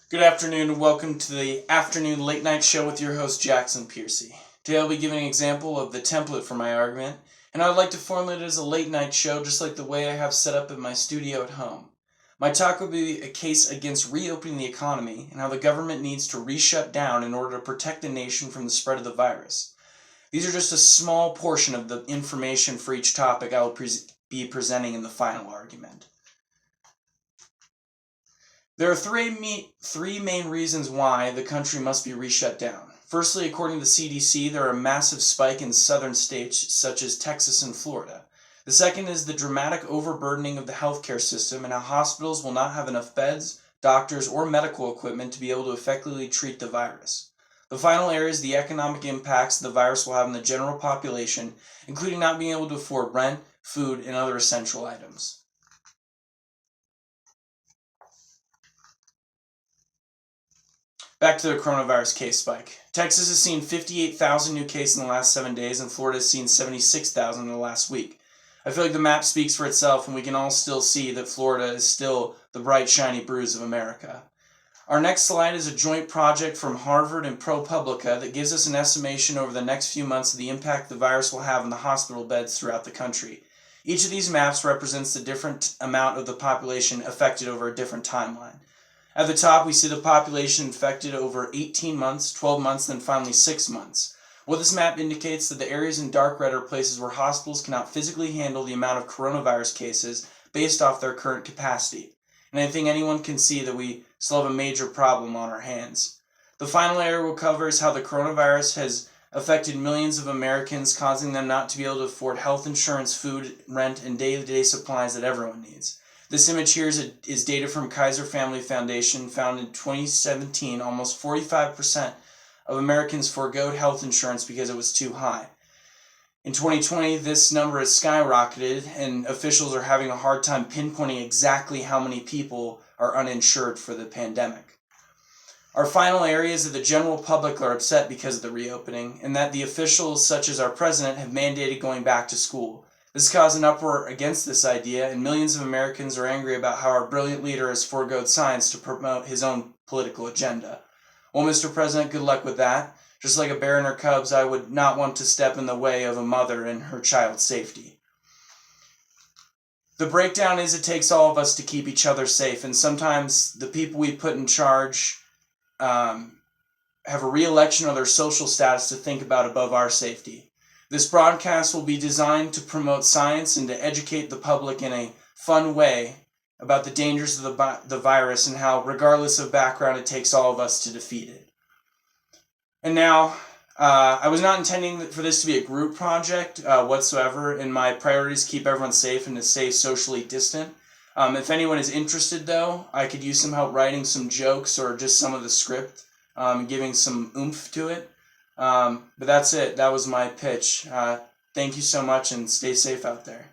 Good afternoon and welcome to the afternoon late night show with your host Jackson Piercy. Today I'll be giving an example of the template for my argument, and I would like to formulate it as a late night show just like the way I have set up in my studio at home. My talk will be a case against reopening the economy and how the government needs to re-shut down in order to protect the nation from the spread of the virus. These are just a small portion of the information for each topic I will be presenting in the final argument. There are three main reasons why the country must be re-shut down. Firstly, according to the CDC, there are a massive spike in southern states such as Texas and Florida. The second is the dramatic overburdening of the healthcare system and how hospitals will not have enough beds, doctors, or medical equipment to be able to effectively treat the virus. The final area is the economic impacts the virus will have on the general population, including not being able to afford rent, food, and other essential items. Back to the coronavirus case spike. Texas has seen 58,000 new cases in the last 7 days, and Florida has seen 76,000 in the last week. I feel like the map speaks for itself, and we can all still see that Florida is still the bright, shiny bruise of America. Our next slide is a joint project from Harvard and ProPublica that gives us an estimation over the next few months of the impact the virus will have on the hospital beds throughout the country. Each of these maps represents the different amount of the population affected over a different timeline. At the top, we see the population infected over 18 months, 12 months, and then finally 6 months. What this map indicates that the areas in dark red are places where hospitals cannot physically handle the amount of coronavirus cases based off their current capacity. And I think anyone can see that we still have a major problem on our hands. The final area we'll cover is how the coronavirus has affected millions of Americans, causing them not to be able to afford health insurance, food, rent, and day-to-day supplies that everyone needs. This image here is data from Kaiser Family Foundation, found in 2017. Almost 45% of Americans forgoed health insurance because it was too high. In 2020, this number has skyrocketed, and officials are having a hard time pinpointing exactly how many people are uninsured for the pandemic. Our final area is that the general public are upset because of the reopening, and that the officials, such as our president, have mandated going back to school. This caused an uproar against this idea, and millions of Americans are angry about how our brilliant leader has forgoed science to promote his own political agenda. Well, Mr. President, good luck with that. Just like a bear and her cubs, I would not want to step in the way of a mother and her child's safety. The breakdown is it takes all of us to keep each other safe, and sometimes the people we put in charge have a re-election or their social status to think about above our safety. This broadcast will be designed to promote science and to educate the public in a fun way about the dangers of the virus and how, regardless of background, it takes all of us to defeat it. And now, I was not intending for this to be a group project whatsoever, and my priorities keep everyone safe and to stay socially distant. If anyone is interested, though, I could use some help writing some jokes or just some of the script, giving some oomph to it. But that's it. That was my pitch. Thank you so much and stay safe out there.